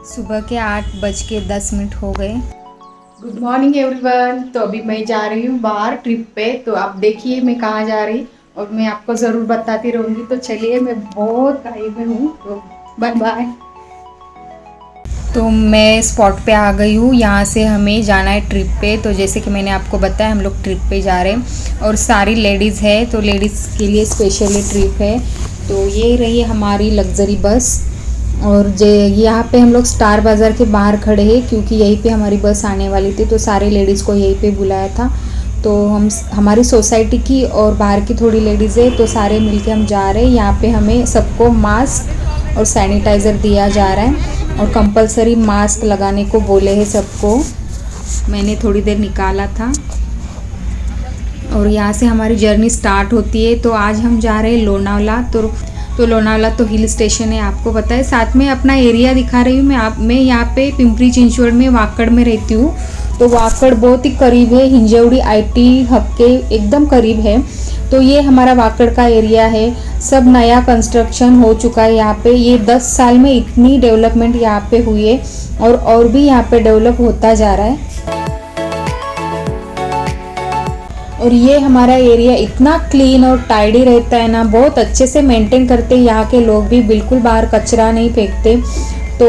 सुबह के 8:10 हो गए। Good morning everyone. तो अभी मैं जा रही हूँ बाहर ट्रिप पे। तो आप देखिए मैं कहाँ जा रही और मैं आपको ज़रूर बताती रहूँगी। तो चलिए, मैं बहुत घाई में हूँ, तो बाय बाय। तो मैं स्पॉट पे आ गई हूँ। यहाँ से हमें जाना है ट्रिप पे। तो जैसे कि मैंने आपको बताया, हम लोग ट्रिप पे जा रहे हैं और सारी लेडीज़ है, तो लेडीज़ के लिए स्पेशली ट्रिप है। तो ये रही हमारी लग्जरी बस। और यहाँ पे हम लोग स्टार बाज़ार के बाहर खड़े हैं, क्योंकि यहीं पे हमारी बस आने वाली थी। तो सारे लेडीज़ को यहीं पे बुलाया था। तो हमारी सोसाइटी की और बाहर की थोड़ी लेडीज़ है, तो सारे मिलके हम जा रहे हैं। यहाँ पे हमें सबको मास्क और सैनिटाइज़र दिया जा रहा है और कंपलसरी मास्क लगाने को बोले हैं सबको। मैंने थोड़ी देर निकाला था। और यहाँ से हमारी जर्नी स्टार्ट होती है। तो आज हम जा रहे हैं लोनावला। तो लोनावला तो हिल स्टेशन है, आपको पता है। साथ में अपना एरिया दिखा रही हूँ मैं यहाँ पे पिंपरी चिंचवड़ में वाकड़ में रहती हूँ। तो वाकड़ बहुत ही करीब है, हिंजवड़ी आईटी हब के एकदम करीब है। तो ये हमारा वाकड़ का एरिया है। सब नया कंस्ट्रक्शन हो चुका है यहाँ पे। ये 10 साल में इतनी डेवलपमेंट यहाँ पे हुई है और भी यहाँ पे डेवलप होता जा रहा है। और ये हमारा एरिया इतना क्लीन और टाइडी रहता है ना, बहुत अच्छे से मेंटेन करते हैं यहाँ के लोग भी। बिल्कुल बाहर कचरा नहीं फेंकते। तो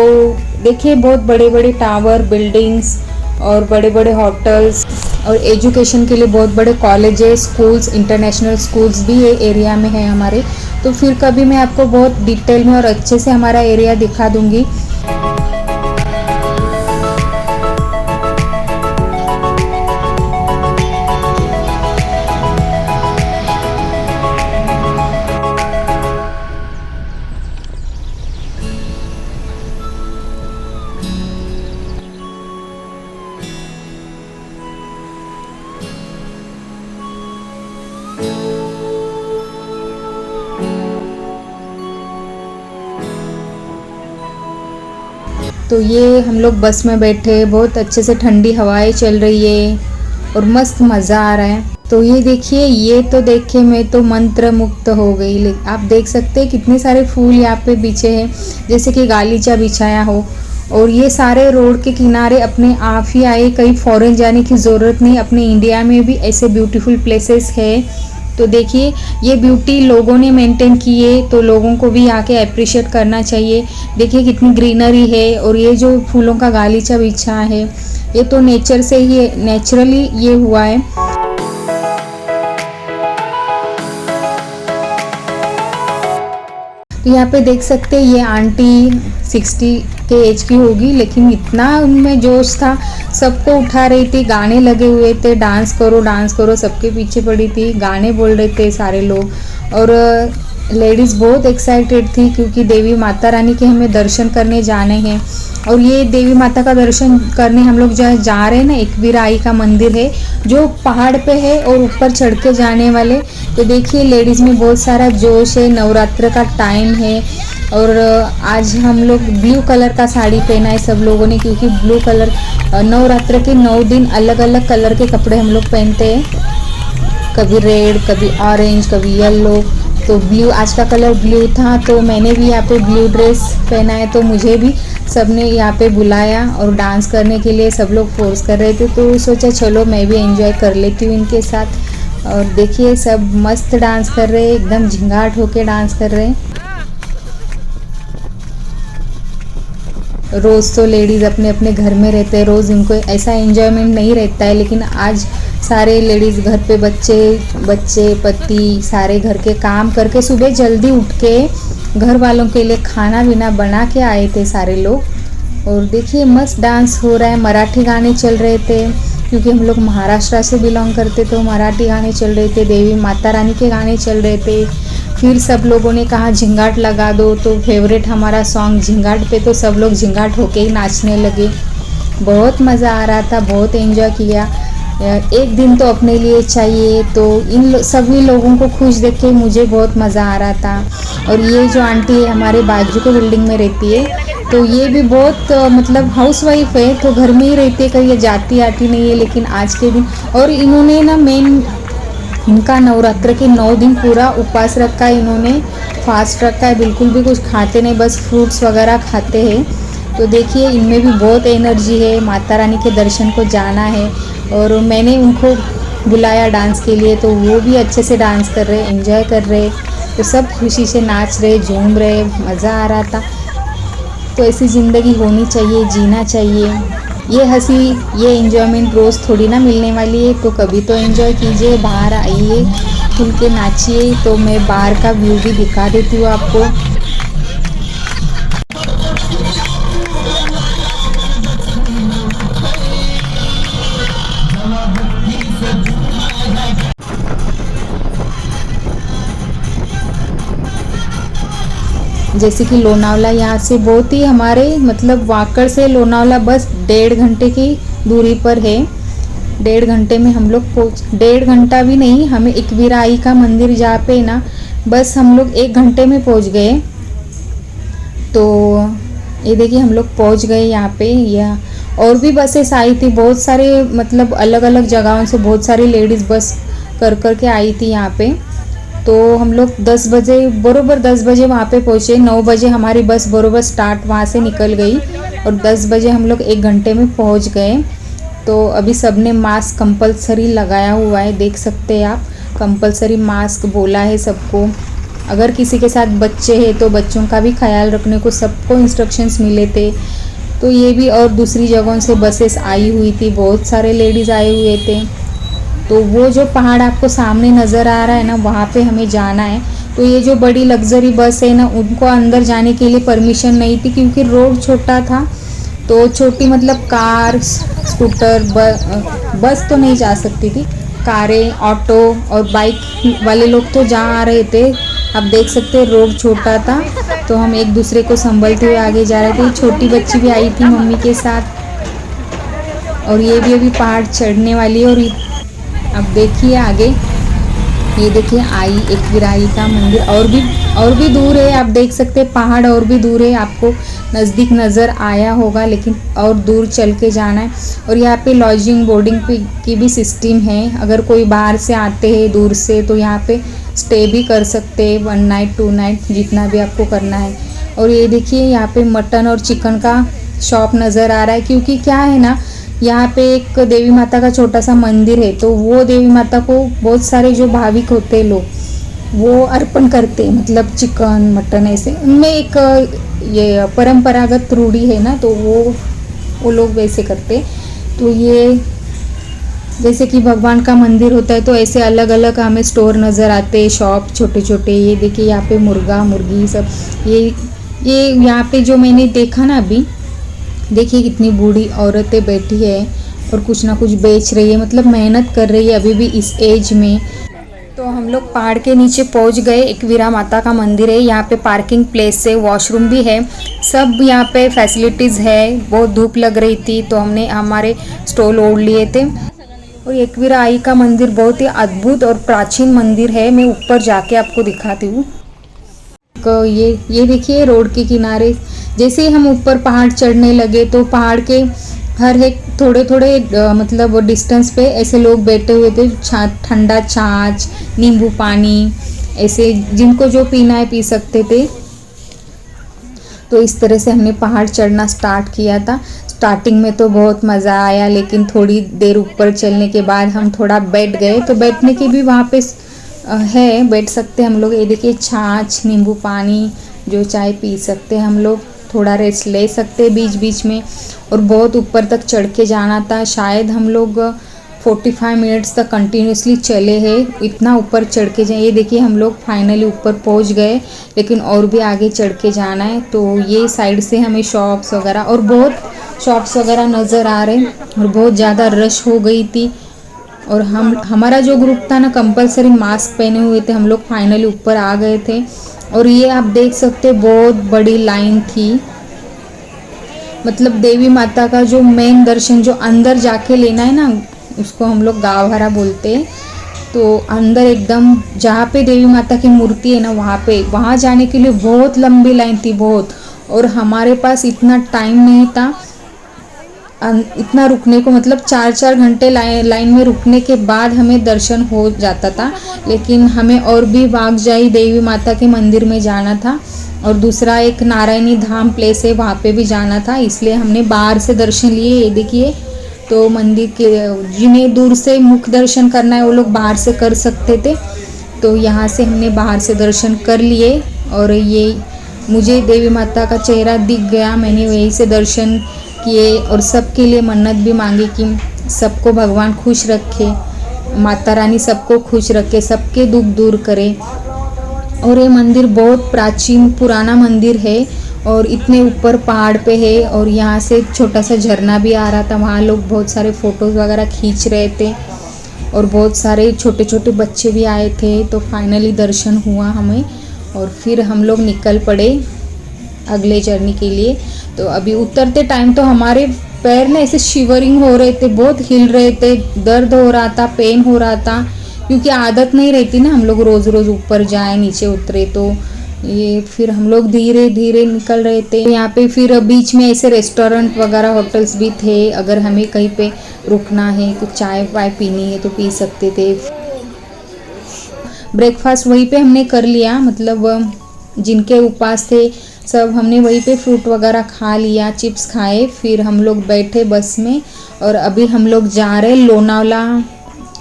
देखिए, बहुत बड़े बड़े टावर, बिल्डिंग्स और बड़े बड़े होटल्स और एजुकेशन के लिए बहुत बड़े कॉलेजेस, स्कूल्स, इंटरनेशनल स्कूल्स भी ये एरिया में है हमारे। तो फिर कभी मैं आपको बहुत डिटेल में और अच्छे से हमारा एरिया दिखा दूँगी। तो ये हम लोग बस में बैठे, बहुत अच्छे से ठंडी हवाएं चल रही है और मस्त मज़ा आ रहा है। तो ये देखिए, ये तो देख के मैं तो मंत्र मुक्त हो गई। आप देख सकते हैं कितने सारे फूल यहाँ पे बिछे हैं, जैसे कि गालीचा बिछाया हो। और ये सारे रोड के किनारे अपने आप ही आए, कहीं फॉरेन जाने की ज़रूरत नहीं। अपने इंडिया में भी ऐसे ब्यूटीफुल प्लेसेस है। तो देखिए, ये ब्यूटी लोगों ने मेंटेन की है, तो लोगों को भी आके अप्रिशिएट करना चाहिए। देखिए कितनी ग्रीनरी है। और ये जो फूलों का गालीचा बिछा है, ये तो नेचर से ही, नेचुरली ये हुआ है। तो यहाँ पे देख सकते हैं, ये आंटी 60 के एज की होगी, लेकिन इतना उनमें जोश था, सबको उठा रही थी, गाने लगे हुए थे, डांस करो सबके पीछे पड़ी थी, गाने बोल रहे थे सारे लोग। और लेडीज़ बहुत एक्साइटेड थी, क्योंकि देवी माता रानी के हमें दर्शन करने जाने हैं। और ये देवी माता का दर्शन करने हम लोग जहाँ जा रहे हैं ना, एकवीराई का मंदिर है जो पहाड़ पे है और ऊपर चढ़ के जाने वाले। तो देखिए, लेडीज़ में बहुत सारा जोश है, नवरात्र का टाइम है। और आज हम लोग ब्लू कलर का साड़ी पहना है सब लोगों ने, क्योंकि ब्लू कलर नवरात्र के 9 दिन अलग अलग कलर के कपड़े हम लोग पहनते हैं। कभी रेड, कभी ऑरेंज, कभी येलो। तो ब्लू, आज का कलर ब्लू था, तो मैंने भी यहाँ पे ब्लू ड्रेस पहना है। तो मुझे भी सबने यहाँ पे बुलाया और डांस करने के लिए सब लोग फोर्स कर रहे थे। तो सोचा चलो मैं भी एंजॉय कर लेती हूँ इनके साथ। और देखिए, सब मस्त डांस कर रहे हैं, एकदम झिंगाट होके डांस कर रहे हैं। रोज़ तो लेडीज़ अपने अपने घर में रहते हैं, रोज़ इनको ऐसा एंजॉयमेंट नहीं रहता है। लेकिन आज सारे लेडीज़ घर पे बच्चे पति सारे घर के काम करके सुबह जल्दी उठ के घर वालों के लिए खाना पीना बना के आए थे सारे लोग। और देखिए, मस्त डांस हो रहा है। मराठी गाने चल रहे थे, क्योंकि हम लोग महाराष्ट्र से बिलोंग करते, तो मराठी गाने चल रहे थे, देवी माता रानी के गाने चल रहे थे। फिर सब लोगों ने कहा झिंगाट लगा दो, तो फेवरेट हमारा सॉन्ग झिंगाट पे, तो सब लोग झिंगाट होके ही नाचने लगे। बहुत मज़ा आ रहा था, बहुत एंजॉय किया। एक दिन तो अपने लिए चाहिए। तो सभी लोगों को खुश देख के मुझे बहुत मज़ा आ रहा था। और ये जो आंटी है हमारे बाजू के बिल्डिंग में रहती है, तो ये भी बहुत मतलब हाउसवाइफ है, तो घर में ही रहती है, कहीं ये जाती आती नहीं है। लेकिन आज के दिन, और इन्होंने ना इनका नवरात्र के 9 दिन पूरा उपवास रखा है, इन्होंने फास्ट रखा है, बिल्कुल भी कुछ खाते नहीं, बस फ्रूट्स वगैरह खाते हैं। तो देखिए इनमें भी बहुत एनर्जी है, माता रानी के दर्शन को जाना है। और मैंने उनको बुलाया डांस के लिए, तो वो भी अच्छे से डांस कर रहे, एंजॉय कर रहे। तो सब खुशी से नाच रहे, झूम रहे, मज़ा आ रहा था। तो ऐसी ज़िंदगी होनी चाहिए, जीना चाहिए। ये हंसी, ये एंजॉयमेंट रोज़ थोड़ी ना मिलने वाली है, तो कभी तो एंजॉय कीजिए, बाहर आइए, खुल के नाचिए। तो मैं बाहर का व्यू भी दिखा देती हूँ आपको। जैसे कि लोनावला यहाँ से बहुत ही हमारे मतलब वाकड़ से लोनावला बस 1.5 घंटे की दूरी पर है। 1.5 घंटे में हम लोग 1.5 घंटा भी नहीं, हमें एकवीराई का मंदिर जहाँ पे ना बस हम लोग 1 घंटे में पहुँच गए। तो ये देखिए हम लोग पहुँच गए यहाँ पे। या और भी बसेस आई थी, बहुत सारे मतलब अलग अलग जगहों से बहुत सारी लेडीज़ बस कर के आई थी यहाँ पे। तो हम लोग 10 बजे बरोबर 10 बजे वहाँ पे पहुँचे। 9 बजे हमारी बस बरोबर स्टार्ट वहाँ से निकल गई और 10 बजे हम लोग 1 घंटे में पहुँच गए। तो अभी सबने मास्क कंपलसरी लगाया हुआ है, देख सकते हैं आप, कंपलसरी मास्क बोला है सबको। अगर किसी के साथ बच्चे हैं तो बच्चों का भी ख्याल रखने को सबको इंस्ट्रक्शंस मिले थे। तो ये भी और दूसरी जगहों से बसेस आई हुई थी, बहुत सारे लेडीज़ आए हुए थे। तो वो जो पहाड़ आपको सामने नज़र आ रहा है ना, वहाँ पे हमें जाना है। तो ये जो बड़ी लग्जरी बस है ना, उनको अंदर जाने के लिए परमिशन नहीं थी क्योंकि रोड छोटा था। तो छोटी मतलब कार, स्कूटर, बस तो नहीं जा सकती थी। कारें, ऑटो और बाइक वाले लोग तो जा आ रहे थे। आप देख सकते हैं रोड छोटा था, तो हम एक दूसरे को संभलते हुए आगे जा रहे थे। छोटी बच्ची भी आई थी मम्मी के साथ। और ये भी अभी पहाड़ चढ़ने वाली है। और अब देखिए आगे, ये देखिए आई एकवीराई का मंदिर। और भी दूर है, आप देख सकते हैं पहाड़ और भी दूर है, आपको नज़दीक नज़र आया होगा लेकिन और दूर चल के जाना है। और यहाँ पे लॉजिंग बोर्डिंग की भी सिस्टम है। अगर कोई बाहर से आते हैं दूर से तो यहाँ पे स्टे भी कर सकते हैं, 1 नाइट 2 नाइट जितना भी आपको करना है। और ये देखिए यहाँ पे मटन और चिकन का शॉप नज़र आ रहा है, क्योंकि क्या है ना, यहाँ पे एक देवी माता का छोटा सा मंदिर है। तो वो देवी माता को बहुत सारे जो भाविक होते हैं लोग, वो अर्पण करते हैं, मतलब चिकन मटन ऐसे। उनमें एक ये परंपरागत रूढ़ी है ना, तो वो लोग वैसे करते। तो ये जैसे कि भगवान का मंदिर होता है, तो ऐसे अलग अलग हमें स्टोर नज़र आते हैं, शॉप छोटे छोटे। ये देखिए यहाँ पे मुर्गा मुर्गी सब, ये यहाँ पे जो मैंने देखा ना अभी, देखिए कितनी बूढ़ी औरतें बैठी है और कुछ ना कुछ बेच रही है, मतलब मेहनत कर रही है अभी भी इस एज में। तो हम लोग पहाड़ के नीचे पहुंच गए। एकवीरा माता का मंदिर है, यहाँ पे पार्किंग प्लेस है, वॉशरूम भी है, सब यहाँ पे फैसिलिटीज़ है। बहुत धूप लग रही थी तो हमने हमारे स्टॉल ओढ़ लिए थे। और एकवीरा आई का मंदिर बहुत ही अद्भुत और प्राचीन मंदिर है। मैं ऊपर जाके आपको दिखाती हूँ। ये देखिए रोड के किनारे जैसे ही हम ऊपर पहाड़ चढ़ने लगे, तो पहाड़ के हर एक थोड़े थोड़े मतलब डिस्टेंस पे ऐसे लोग बैठे हुए थे। ठंडा छाछ, नींबू पानी, ऐसे जिनको जो पीना है पी सकते थे। तो इस तरह से हमने पहाड़ चढ़ना स्टार्ट किया था। स्टार्टिंग में तो बहुत मज़ा आया, लेकिन थोड़ी देर ऊपर चलने के बाद हम थोड़ा बैठ गए। तो बैठने की भी वहाँ पे है, बैठ सकते हैं हम लोग। ये देखिए छाछ, नींबू पानी, जो चाय पी सकते हैं हम लोग, थोड़ा रेस्ट ले सकते हैं बीच बीच में। और बहुत ऊपर तक चढ़ के जाना था, शायद हम लोग 45 मिनट्स तक कंटिन्यूसली चले हैं, इतना ऊपर चढ़ के जाए। ये देखिए हम लोग फाइनली ऊपर पहुंच गए, लेकिन और भी आगे चढ़ के जाना है। तो ये साइड से हमें शॉप्स वगैरह और बहुत शॉप्स वगैरह नज़र आ रहे और बहुत ज़्यादा रश हो गई थी। और हमारा जो ग्रुप था ना, कंपलसरी मास्क पहने हुए थे। हम लोग फाइनली ऊपर आ गए थे। और ये आप देख सकते बहुत बड़ी लाइन थी, मतलब देवी माता का जो मेन दर्शन जो अंदर जाके लेना है ना, उसको हम लोग गावहरा बोलते हैं। तो अंदर एकदम जहाँ पे देवी माता की मूर्ति है ना, वहाँ जाने के लिए बहुत लंबी लाइन थी, बहुत। और हमारे पास इतना टाइम नहीं था, इतना रुकने को, मतलब 4-4 घंटे लाइन में रुकने के बाद हमें दर्शन हो जाता था। लेकिन हमें और भी वागजाई देवी माता के मंदिर में जाना था और दूसरा एक नारायणी धाम प्लेस है, वहाँ पे भी जाना था, इसलिए हमने बाहर से दर्शन लिए। ये देखिए, तो मंदिर के जिन्हें दूर से मुख्य दर्शन करना है वो लोग बाहर से कर सकते थे, तो यहाँ से हमने बाहर से दर्शन कर लिए। और ये मुझे देवी माता का चेहरा दिख गया, मैंने वहीं से दर्शन किए और सबके लिए मन्नत भी मांगी कि सबको भगवान खुश रखे, माता रानी सबको खुश रखे, सबके दुख दूर करे। और ये मंदिर बहुत प्राचीन पुराना मंदिर है और इतने ऊपर पहाड़ पे है और यहाँ से एक छोटा सा झरना भी आ रहा था, वहाँ लोग बहुत सारे फ़ोटोज़ वगैरह खींच रहे थे और बहुत सारे छोटे छोटे बच्चे भी आए थे। तो फाइनली दर्शन हुआ हमें और फिर हम लोग निकल पड़े अगले जर्नी के लिए। तो अभी उतरते टाइम तो हमारे पैर ना ऐसे शिवरिंग हो रहे थे, बहुत हिल रहे थे, दर्द हो रहा था, पेन हो रहा था, क्योंकि आदत नहीं रहती ना हम लोग रोज़ रोज़ ऊपर जाए नीचे उतरे। तो ये फिर हम लोग धीरे धीरे निकल रहे थे। यहाँ पे फिर बीच में ऐसे रेस्टोरेंट वगैरह होटल्स भी थे, अगर हमें कहीं पे रुकना है, कुछ चाय वाय पीनी है तो पी सकते थे। ब्रेकफास्ट वहीं पे हमने कर लिया, मतलब जिनके उपास थे सब हमने वहीं पे फ्रूट वगैरह खा लिया, चिप्स खाए। फिर हम लोग बैठे बस में और अभी हम लोग जा रहे लोनावला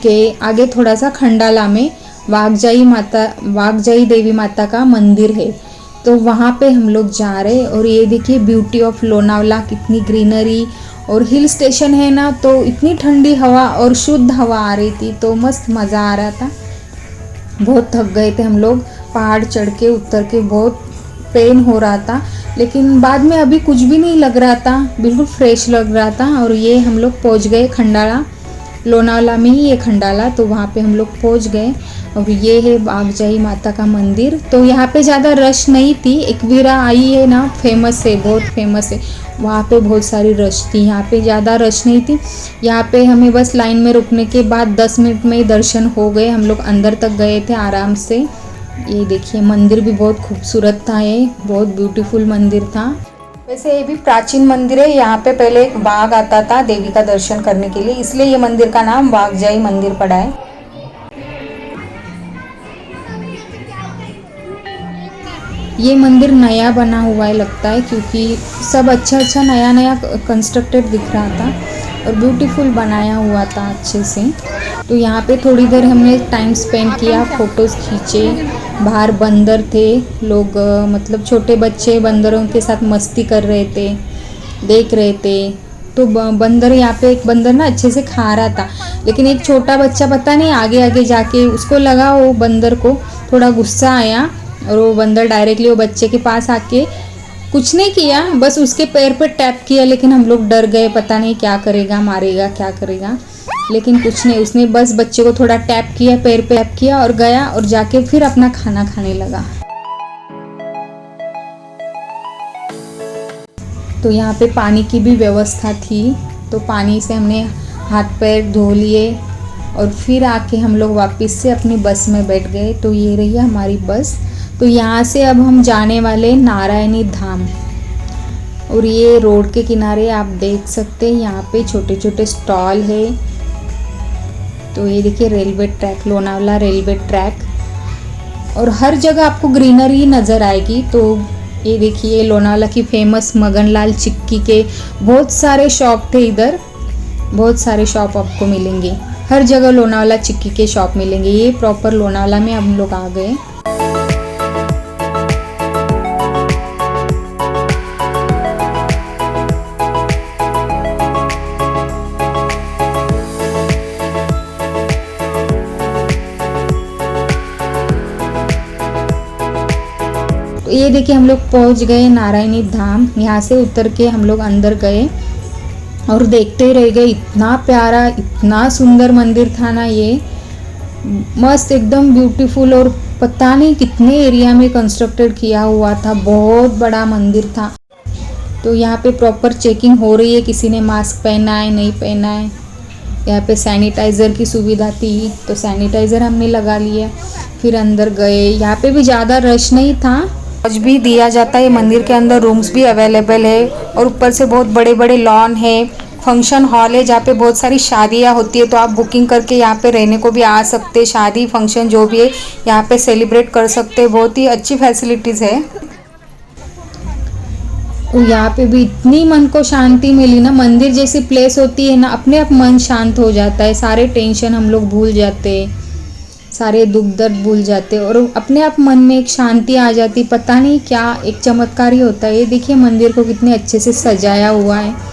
के आगे थोड़ा सा खंडाला में वागजाई देवी माता का मंदिर है, तो वहाँ पे हम लोग जा रहे। और ये देखिए ब्यूटी ऑफ लोनावला, कितनी ग्रीनरी और हिल स्टेशन है ना, तो इतनी ठंडी हवा और शुद्ध हवा आ रही थी, तो मस्त मज़ा आ रहा था। बहुत थक गए थे हम लोग, पहाड़ चढ़ के उतर के बहुत पेन हो रहा था, लेकिन बाद में अभी कुछ भी नहीं लग रहा था, बिल्कुल फ्रेश लग रहा था। और ये हम लोग पहुँच गए खंडाला, लोनावला में ही ये खंडाला, तो वहाँ पे हम लोग पहुँच गए। और ये है वागजाई माता का मंदिर। तो यहाँ पे ज़्यादा रश नहीं थी, एकवीरा आई है ना, फेमस है, बहुत फेमस है, वहाँ पे बहुत सारी रश थी, यहाँ पे ज़्यादा रश नहीं थी। यहाँ पे हमें बस लाइन में रुकने के बाद 10 मिनट में ही दर्शन हो गए, हम लोग अंदर तक गए थे आराम से। ये देखिए मंदिर भी बहुत खूबसूरत था, ये बहुत ब्यूटीफुल मंदिर था। वैसे ये भी प्राचीन मंदिर है, यहाँ पे पहले एक बाघ आता था देवी का दर्शन करने के लिए, इसलिए ये मंदिर का नाम वागजाई मंदिर पड़ा है। ये मंदिर नया बना हुआ है लगता है, क्योंकि सब अच्छा नया नया कंस्ट्रक्टेड दिख रहा था और ब्यूटीफुल बनाया हुआ था अच्छे से। तो यहाँ पे थोड़ी देर हमने टाइम स्पेंड किया, फ़ोटोज़ खींचे। बाहर बंदर थे, लोग मतलब छोटे बच्चे बंदरों के साथ मस्ती कर रहे थे, देख रहे थे। तो बंदर, यहाँ पे एक बंदर ना अच्छे से खा रहा था, लेकिन एक छोटा बच्चा पता नहीं आगे आगे जाके उसको लगा, वो बंदर को थोड़ा गुस्सा आया और वो बंदर डायरेक्टली वो बच्चे के पास आके कुछ नहीं किया, बस उसके पैर पे टैप किया। लेकिन हम लोग डर गए, पता नहीं क्या करेगा, मारेगा क्या करेगा, लेकिन कुछ नहीं, उसने बस बच्चे को थोड़ा टैप किया, पैर पे टैप किया और गया और जाके फिर अपना खाना खाने लगा। तो यहाँ पे पानी की भी व्यवस्था थी, तो पानी से हमने हाथ पैर धो लिए और फिर आके हम लोग वापस से अपनी बस में बैठ गए। तो ये रही हमारी बस। तो यहाँ से अब हम जाने वाले नारायणी धाम, और ये रोड के किनारे आप देख सकते हैं यहाँ पे छोटे छोटे स्टॉल है। तो ये देखिए railway track, Lonavala railway track, और हर जगह आपको ग्रीनरी नज़र आएगी। तो ये देखिए लोनावला की फेमस मगनलाल चिक्की के बहुत सारे शॉप थे इधर, बहुत सारे शॉप आपको मिलेंगे, हर जगह लोनावला चिक्की के शॉप मिलेंगे। ये प्रॉपर लोनावला में हम लोग आ गए। ये देखिए हम लोग पहुंच गए नारायणी धाम। यहाँ से उतर के हम लोग अंदर गए और देखते ही रह गए, इतना प्यारा इतना सुंदर मंदिर था ना, ये मस्त एकदम ब्यूटीफुल, और पता नहीं कितने एरिया में कंस्ट्रक्टेड किया हुआ था, बहुत बड़ा मंदिर था। तो यहाँ पे प्रॉपर चेकिंग हो रही है, किसी ने मास्क पहना है नहीं पहना है। यहाँ पे सैनिटाइज़र की सुविधा थी, तो सैनिटाइज़र हमने लगा लिया, फिर अंदर गए। यहाँ पे भी ज़्यादा रश नहीं था, लॉज भी दिया जाता है मंदिर के अंदर, रूम्स भी अवेलेबल है, और ऊपर से बहुत बड़े बड़े लॉन है, फंक्शन हॉल है जहाँ पे बहुत सारी शादियाँ होती है, तो आप बुकिंग करके यहाँ पे रहने को भी आ सकते हैं। शादी फंक्शन जो भी है यहाँ पे सेलिब्रेट कर सकते हैं। बहुत ही अच्छी फैसिलिटीज़ है। तो यहाँ पे भी इतनी मन को शांति मिली ना। मंदिर जैसी प्लेस होती है ना, अपने आप मन शांत हो जाता है। सारे टेंशन हम लोग भूल जाते हैं, सारे दुख दर्द भूल जाते हैं और अपने आप मन में एक शांति आ जाती। पता नहीं क्या एक चमत्कार ही होता है। ये देखिए मंदिर को कितने अच्छे से सजाया हुआ है।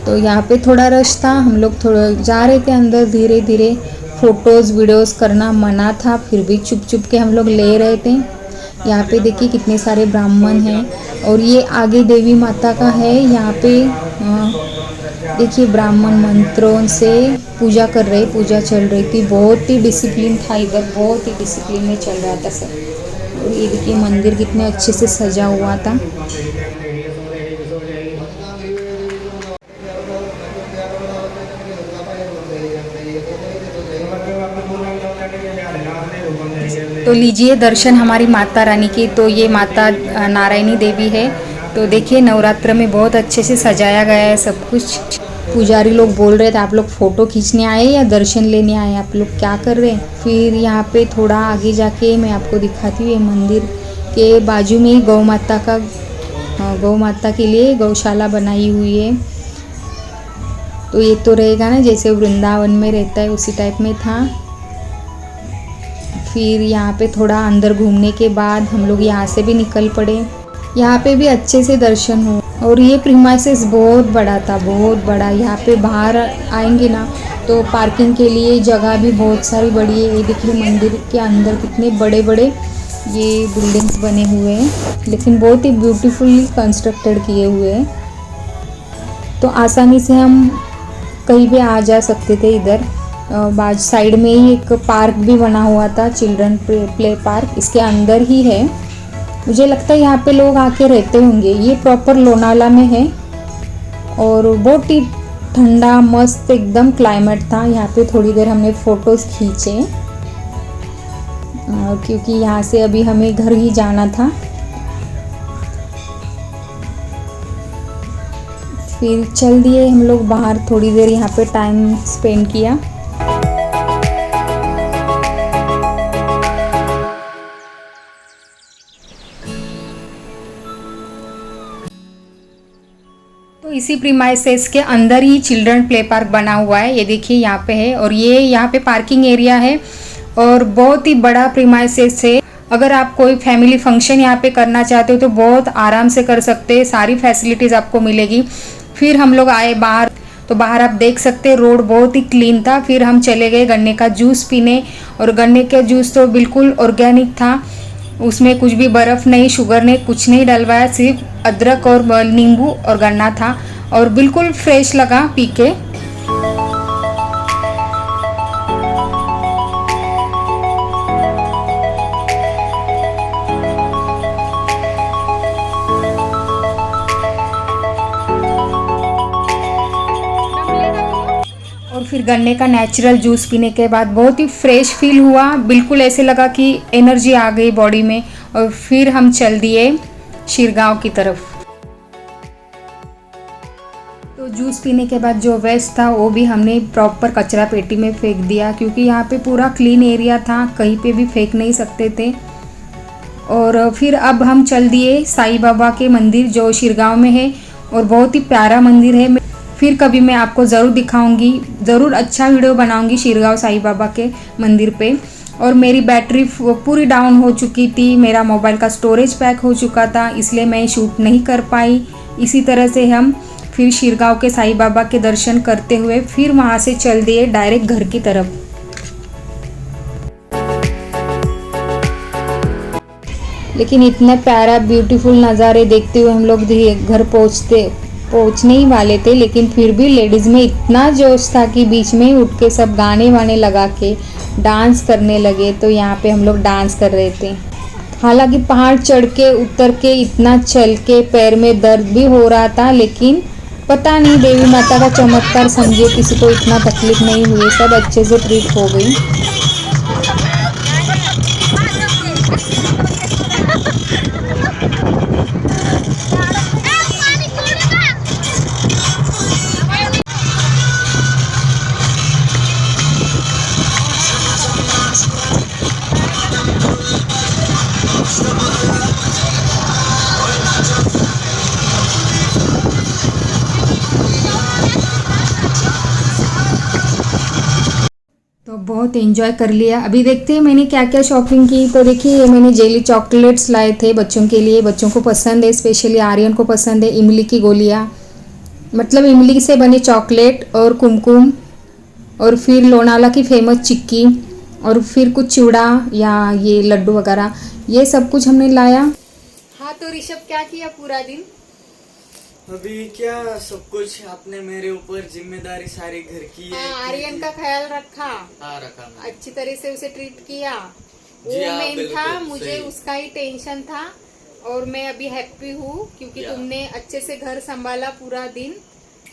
तो यहाँ पे थोड़ा रश था, हम लोग थोड़ा जा रहे थे अंदर धीरे धीरे। फ़ोटोज़ वीडियोज़ करना मना था, फिर भी चुप चुप के हम लोग ले रहे थे। यहाँ पे देखिए कितने सारे ब्राह्मण हैं और ये आगे देवी माता का है। यहाँ पे देखिए ब्राह्मण मंत्रों से पूजा कर रहे, पूजा चल रही थी। बहुत ही डिसिप्लिन था इधर, बहुत ही डिसिप्लिन में चल रहा था सब। और ये देखिए मंदिर कितने अच्छे से सजा हुआ था। तो लीजिए दर्शन हमारी माता रानी की। तो ये माता नारायणी देवी है। तो देखिए नवरात्र में बहुत अच्छे से सजाया गया है सब कुछ। पुजारी लोग बोल रहे थे आप लोग फ़ोटो खींचने आए या दर्शन लेने आए, आप लोग क्या कर रहे हैं। फिर यहाँ पे थोड़ा आगे जाके मैं आपको दिखाती हूँ। ये मंदिर के बाजू में ही गौ माता के लिए गौशाला बनाई हुई है। तो ये तो रहेगा ना जैसे वृंदावन में रहता है उसी टाइप में था। फिर यहाँ पे थोड़ा अंदर घूमने के बाद हम लोग यहाँ से भी निकल पड़े। यहाँ पे भी अच्छे से दर्शन हो। और ये प्रीमाइसेस बहुत बड़ा था, बहुत बड़ा। यहाँ पे बाहर आएंगे ना तो पार्किंग के लिए जगह भी बहुत सारी बड़ी है। ये देखिए मंदिर के अंदर कितने बड़े बड़े ये बिल्डिंग्स बने हुए हैं, लेकिन बहुत ही ब्यूटीफुली कंस्ट्रक्टेड किए हुए हैं। तो आसानी से हम कहीं भी आ जा सकते थे। इधर बाज साइड में ही एक पार्क भी बना हुआ था, चिल्ड्रन प्ले पार्क, इसके अंदर ही है। मुझे लगता है यहाँ पे लोग आके रहते होंगे। ये प्रॉपर लोनावाला में है और बहुत ही ठंडा मस्त एकदम क्लाइमेट था। यहाँ पे थोड़ी देर हमने फ़ोटोज़ खींचे क्योंकि यहाँ से अभी हमें घर ही जाना था। फिर चल दिए हम लोग बाहर, थोड़ी देर यहाँ पे टाइम स्पेंड किया। तो इसी प्रीमाइसेस के अंदर ही चिल्ड्रन प्ले पार्क बना हुआ है। ये देखिए यहाँ पे है और ये यहाँ पे पार्किंग एरिया है और बहुत ही बड़ा प्रीमाइसेस है। अगर आप कोई फैमिली फंक्शन यहाँ पे करना चाहते हो तो बहुत आराम से कर सकते हैं, सारी फैसिलिटीज़ आपको मिलेगी। फिर हम लोग आए बाहर, तो बाहर आप देख सकते हैं रोड बहुत ही क्लीन था। फिर हम चले गए गन्ने का जूस पीने और गन्ने का जूस तो बिल्कुल ऑर्गेनिक था, उसमें कुछ भी बर्फ़ नहीं, शुगर नहीं, कुछ नहीं डलवाया, सिर्फ अदरक और नींबू और गन्ना था और बिल्कुल फ्रेश लगा पी के। और फिर गन्ने का नेचुरल जूस पीने के बाद बहुत ही फ्रेश फील हुआ, बिल्कुल ऐसे लगा कि एनर्जी आ गई बॉडी में। और फिर हम चल दिए शिरगांव की तरफ। तो जूस पीने के बाद जो वेस्ट था वो भी हमने प्रॉपर कचरा पेटी में फेंक दिया, क्योंकि यहाँ पे पूरा क्लीन एरिया था, कहीं पे भी फेंक नहीं सकते थे। और फिर अब हम चल दिए साईं बाबा के मंदिर जो शिरगांव में है और बहुत ही प्यारा मंदिर है। फिर कभी मैं आपको ज़रूर दिखाऊंगी, ज़रूर अच्छा वीडियो बनाऊंगी शिरगांव साईं बाबा के मंदिर पे। और मेरी बैटरी पूरी डाउन हो चुकी थी, मेरा मोबाइल का स्टोरेज पैक हो चुका था, इसलिए मैं शूट नहीं कर पाई। इसी तरह से हम फिर शिरगांव के साईं बाबा के दर्शन करते हुए फिर वहाँ से चल दिए डायरेक्ट घर की तरफ। लेकिन इतना प्यारा ब्यूटीफुल नज़ारे देखते हुए हम लोग घर पहुँचने ही वाले थे, लेकिन फिर भी लेडीज़ में इतना जोश था कि बीच में ही उठ के सब गाने वाने लगा के डांस करने लगे। तो यहाँ पे हम लोग डांस कर रहे थे। हालांकि पहाड़ चढ़ के उतर के इतना चल के पैर में दर्द भी हो रहा था, लेकिन पता नहीं देवी माता का चमत्कार समझे किसी को इतना तकलीफ नहीं हुई, सब अच्छे से ट्रीट हो गई। बहुत एंजॉय कर लिया। अभी देखते हैं मैंने क्या क्या शॉपिंग की। तो देखिए ये मैंने जेली चॉकलेट्स लाए थे बच्चों के लिए, बच्चों को पसंद है, स्पेशली आर्यन को पसंद है। इमली की गोलियाँ, मतलब इमली से बने चॉकलेट और कुमकुम, और फिर लोनावला की फेमस चिक्की, और फिर कुछ चिवड़ा या ये लड्डू वगैरह, ये सब कुछ हमने लाया। हाँ तो ऋषभ क्या किया पूरा दिन? अभी क्या सब कुछ आपने मेरे ऊपर जिम्मेदारी सारी घर की है। आर्यन का ख्याल रखा, हाँ रखा मैंने। अच्छी तरह से उसे ट्रीट किया, जी वो हाँ, मेन बिल्कुल था, मुझे सही। उसका ही टेंशन था। और मैं अभी हैप्पी हूँ क्योंकि या। तुमने अच्छे से घर संभाला पूरा दिन,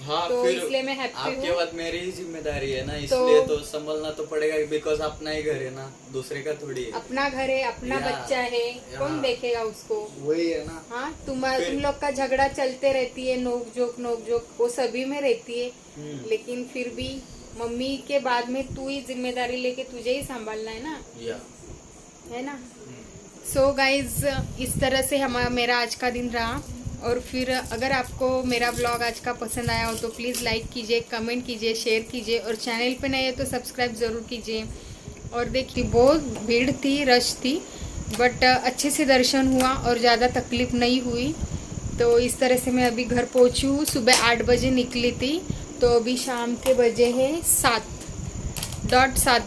हाँ तो फिर इसलिए मैं हैप्पी आपके हूँ। बाद मेरी ही जिम्मेदारी है ना, इसलिए तो संभलना तो पड़ेगा, बिकॉज अपना ही घर है ना, दूसरे का थोड़ी है। अपना घर है, अपना या। बच्चा है, कौन हाँ। देखेगा उसको? वही है ना। हाँ तुम लोग का झगड़ा चलते रहती है, नोक जोक वो सभी में रहती है, लेकिन फिर भी मम्मी के बाद में तू ही जिम्मेदारी लेके तुझे ही संभालना है ना, या। है ना। सो गाइज इस तरह से मेरा आज का दिन रहा। और फिर अगर आपको मेरा ब्लॉग आज का पसंद आया हो तो प्लीज़ लाइक कीजिए, कमेंट कीजिए, शेयर कीजिए, और चैनल पे नए है तो सब्सक्राइब ज़रूर कीजिए। और देखिए बहुत भीड़ थी, रश थी, बट अच्छे से दर्शन हुआ और ज़्यादा तकलीफ़ नहीं हुई। तो इस तरह से मैं अभी घर पहुंची हूँ। सुबह 8 बजे निकली थी, तो अभी शाम के बजे हैं 7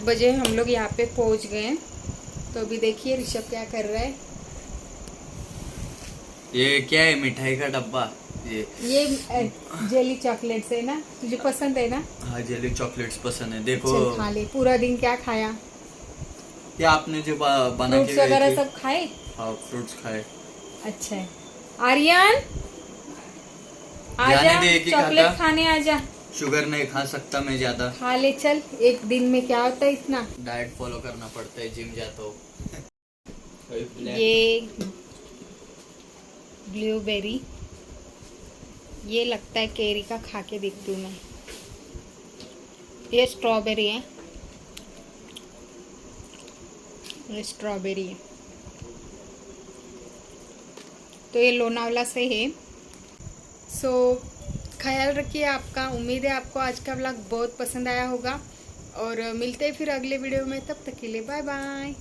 बजे हम लोग यहाँ पे पहुँच गए। तो अभी देखिए ऋषभ क्या कर रहा है। ये क्या है, मिठाई का डब्बा? ये जेली चॉकलेट्स है ना, तुझे पसंद है ना? हाँ जेली चॉकलेट्स पसंद है। देखो चल खा ले। पूरा दिन क्या खाया? क्या आपने जो बना के फ्रूट्स गए वगैरह थे? सब खाए? हाँ फ्रूट्स खाए। अच्छा है। आर्यन जाने आजा, दे कि चॉकलेट काका। खाने आजा। शुगर नहीं खा सकता मैं ज्यादा। खा ले चल, एक दिन में क्या होता है इतना। डाइट फॉलो करना पड़ता है, जिम जाता हूँ। ये ब्लूबेरी, ये लगता है केरी का, खा के देखती हूँ मैं। ये स्ट्रॉबेरी है, ये स्ट्रॉबेरी है। तो ये लोनावला से है। सो ख्याल रखिए आपका। उम्मीद है आपको आज का व्लॉग बहुत पसंद आया होगा, और मिलते हैं फिर अगले वीडियो में। तब तक के लिए बाय बाय।